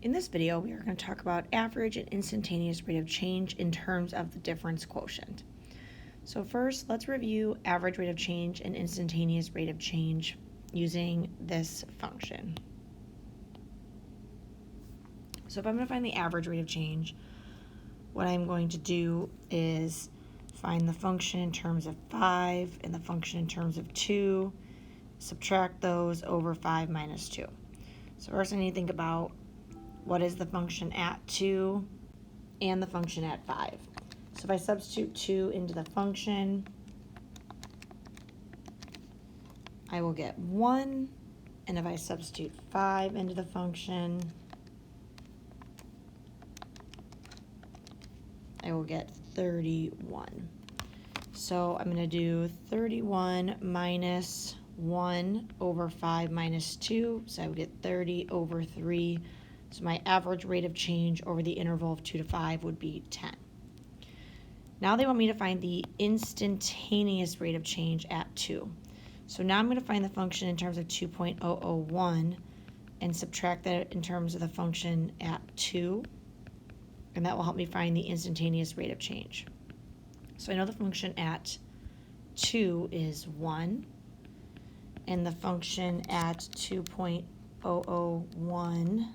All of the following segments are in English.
In this video, we are going to talk about average and instantaneous rate of change in terms of the difference quotient. So first, let's review average rate of change and instantaneous rate of change using this function. So if I'm going to find the average rate of change, what I'm going to do is find the function in terms of 5 and the function in terms of 2, subtract those over 5 minus 2. So first I need to think about what is the function at 2 and the function at 5. So if I substitute 2 into the function, I will get 1, and if I substitute 5 into the function, I will get 31. So I'm going to do 31 minus 1 over 5 minus 2, so I would get 30 over 3. So my average rate of change over the interval of 2 to 5 would be 10. Now they want me to find the instantaneous rate of change at 2. So now I'm going to find the function in terms of 2.001 and subtract that in terms of the function at 2. And that will help me find the instantaneous rate of change. So I know the function at 2 is 1, and the function at 2.001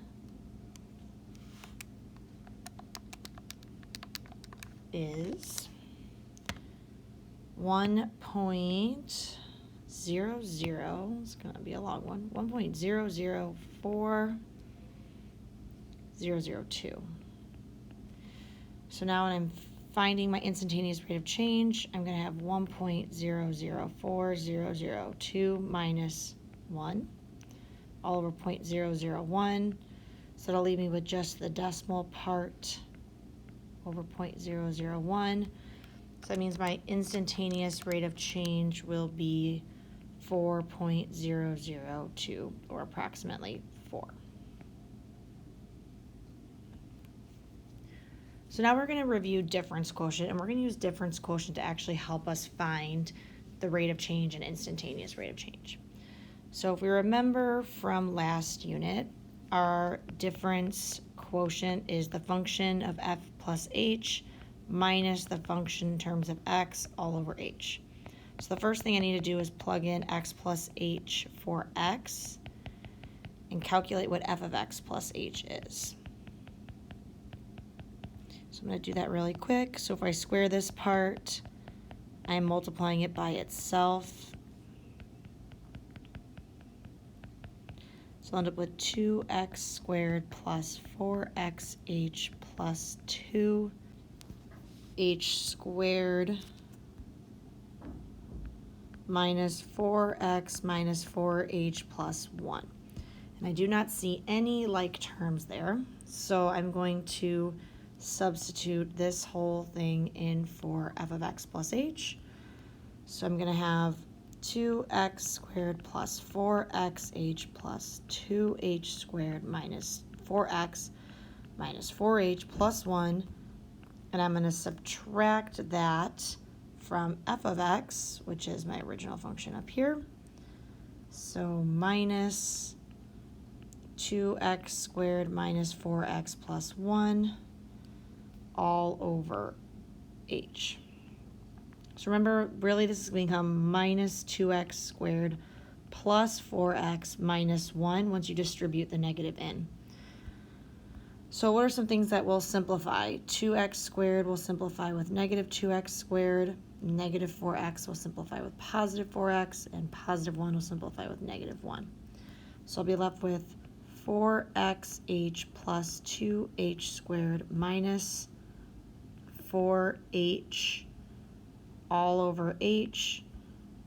is 1.00, it's going to be a long one, 1.004002. So now when I'm finding my instantaneous rate of change, I'm going to have 1.004002 minus 1 all over 0.001. So that'll leave me with just the decimal part over 0.001. So that means my instantaneous rate of change will be 4.002, or approximately 4. So now we're going to review difference quotient, and we're going to use difference quotient to actually help us find the rate of change and instantaneous rate of change. So if we remember from last unit, our difference quotient is the function of f plus h minus the function in terms of x all over h. So the first thing I need to do is plug in x plus h for x and calculate what f of x plus h is. So I'm going to do that really quick. So if I square this part, I'm multiplying it by itself. So I'll end up with 2x squared plus 4xh plus 2h squared minus 4x minus 4h plus 1. And I do not see any like terms there, so I'm going to substitute this whole thing in for f of x plus h. So I'm going to have 2x squared plus 4xh plus 2h squared minus 4x minus 4h plus 1. And I'm going to subtract that from f of x, which is my original function up here. So minus 2x squared minus 4x plus 1 all over h. So remember, really this is going to become minus 2x squared plus 4x minus 1 once you distribute the negative in. So what are some things that will simplify? 2x squared will simplify with negative 2x squared, negative 4x will simplify with positive 4x, and positive 1 will simplify with negative 1. So I'll be left with 4xh plus 2h squared minus 4h all over h.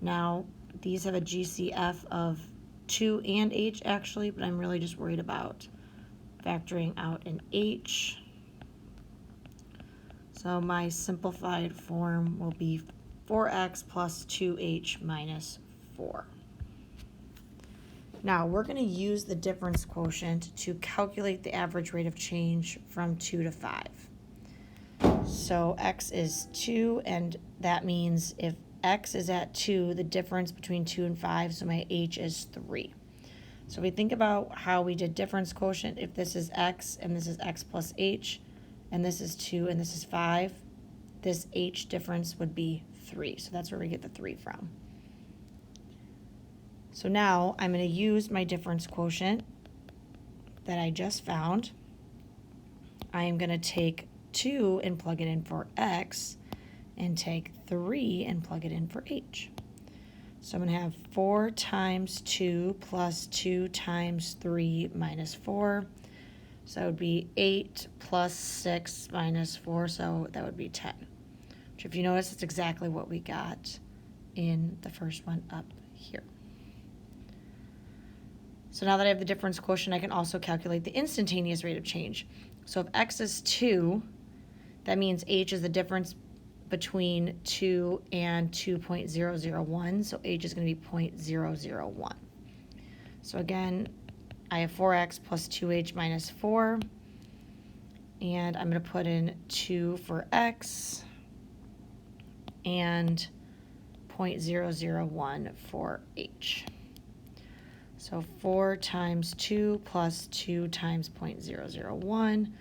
Now these have a GCF of 2 and h actually, but I'm really just worried about factoring out an h. So my simplified form will be 4x plus 2h minus 4. Now we're going to use the difference quotient to calculate the average rate of change from 2 to 5. So x is 2, and that means if x is at 2, the difference between 2 and 5, so my h is 3. So we think about how we did difference quotient. If this is x and this is x plus h, and this is 2 and this is 5, this h difference would be 3. So that's where we get the 3 from. So now I'm going to use my difference quotient that I just found. I am going to take 2 and plug it in for x, and take 3 and plug it in for h. So I'm going to have 4 times 2 plus 2 times 3 minus 4. So that would be 8 plus 6 minus 4, so that would be 10. Which, if you notice, it's exactly what we got in the first one up here. So now that I have the difference quotient, I can also calculate the instantaneous rate of change. So if x is 2, that means h is the difference between 2 and 2.001, so h is going to be 0.001. So again, I have 4x plus 2h minus 4, and I'm going to put in 2 for x and 0.001 for h. So 4 times 2 plus 2 times 0.001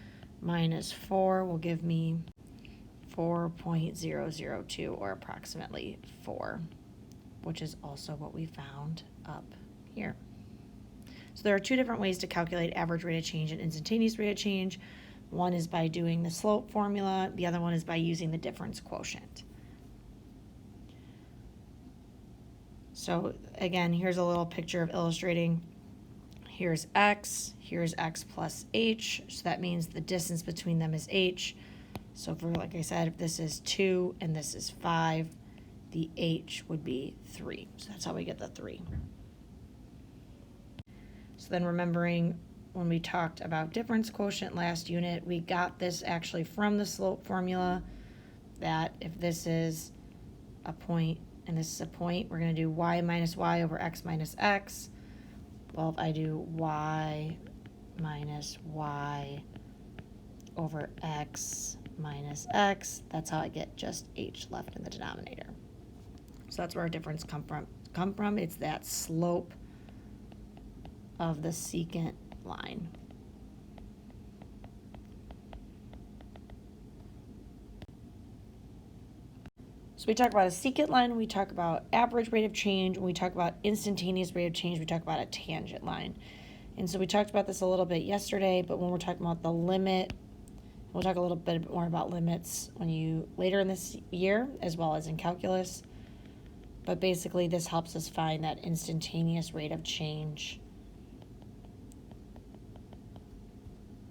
minus 4 will give me 4.002, or approximately 4, which is also what we found up here. So there are two different ways to calculate average rate of change and instantaneous rate of change. One is by doing the slope formula. The other one is by using the difference quotient. So again, here's a little picture of illustrating. Here's x plus h, so that means the distance between them is h. So for, like I said, if this is 2 and this is 5, the h would be 3. So that's how we get the 3. So then, remembering when we talked about difference quotient last unit, we got this actually from the slope formula, that if this is a point and this is a point, we're going to do y minus y over x minus x. Well, if I do y minus y over x minus x, that's how I get just h left in the denominator. So that's where our difference come from. It's that slope of the secant line. So we talk about a secant line, we talk about average rate of change, when we talk about instantaneous rate of change, we talk about a tangent line. And so we talked about this a little bit yesterday, but when we're talking about the limit, we'll talk a little bit more about limits later in this year, as well as in calculus. But basically, this helps us find that instantaneous rate of change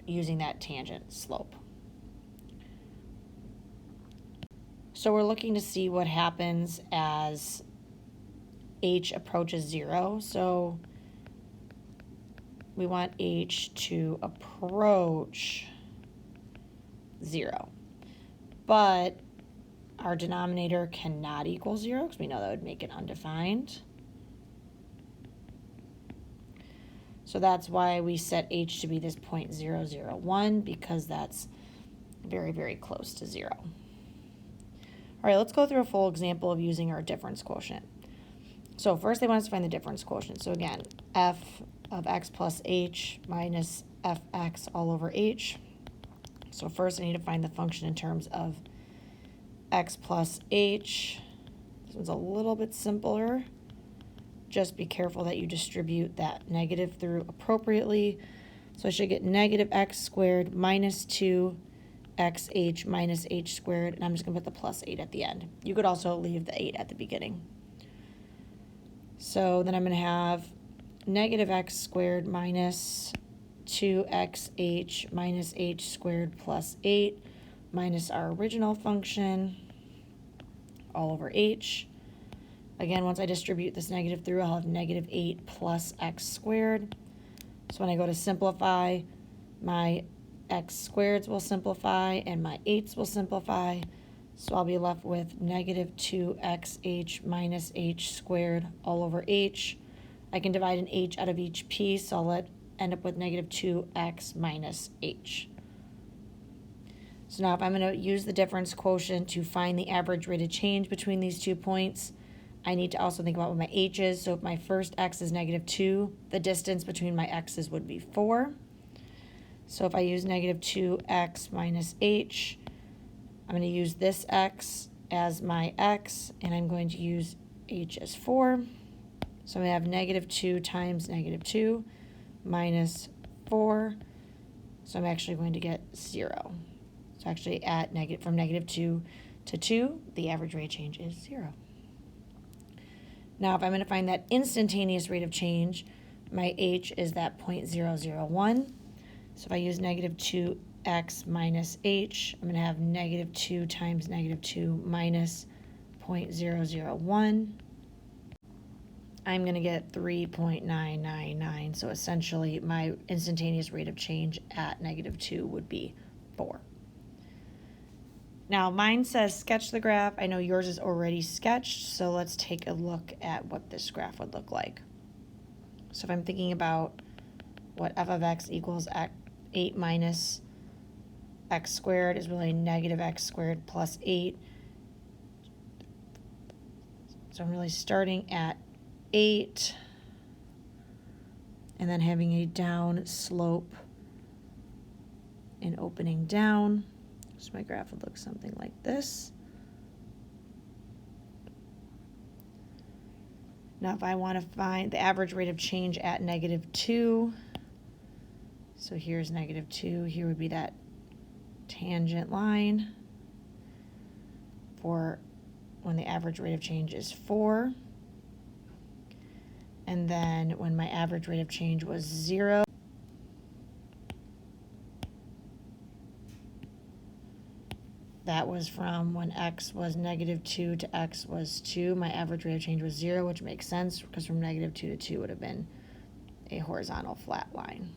using that tangent slope. So we're looking to see what happens as h approaches 0. So we want h to approach 0. But our denominator cannot equal 0, because we know that would make it undefined. So that's why we set h to be this 0.001, because that's very, very close to 0. All right, let's go through a full example of using our difference quotient. So first they want us to find the difference quotient. So again, f of x plus h minus fx all over h. So first I need to find the function in terms of x plus h. This one's a little bit simpler. Just be careful that you distribute that negative through appropriately. So I should get negative x squared minus 2xh minus h squared, and I'm just going to put the plus 8 at the end. You could also leave the 8 at the beginning. So then I'm going to have negative x squared minus 2xh minus h squared plus 8 minus our original function all over h. Again, once I distribute this negative through, I'll have negative 8 plus x squared. So when I go to simplify, my x squareds will simplify and my 8s will simplify. So I'll be left with negative 2xh minus h squared all over h. I can divide an h out of each piece, so I'll end up with negative 2x minus h. So now if I'm going to use the difference quotient to find the average rate of change between these 2 points, I need to also think about what my h is. So if my first x is -2, the distance between my x's would be 4. So if I use -2x minus h, I'm going to use this x as my x, and I'm going to use h as 4. So I'm going to have -2 times -2 minus 4. So I'm actually going to get 0. So actually at from -2 to 2, the average rate of change is 0. Now if I'm going to find that instantaneous rate of change, my h is that 0.001. So if I use -2x minus h, I'm going to have -2 times -2 minus 0.001. I'm going to get 3.999. So essentially my instantaneous rate of change at -2 would be 4. Now mine says sketch the graph. I know yours is already sketched, so let's take a look at what this graph would look like. So if I'm thinking about what f of x equals 8 minus x squared is really -x squared plus 8. So I'm really starting at 8 and then having a down slope and opening down. So my graph would look something like this. Now if I want to find the average rate of change at -2, so here's -2, here would be that tangent line for when the average rate of change is 4. And then when my average rate of change was 0, that was from when x was -2 to x was 2. My average rate of change was 0, which makes sense because from -2 to 2 would have been a horizontal flat line.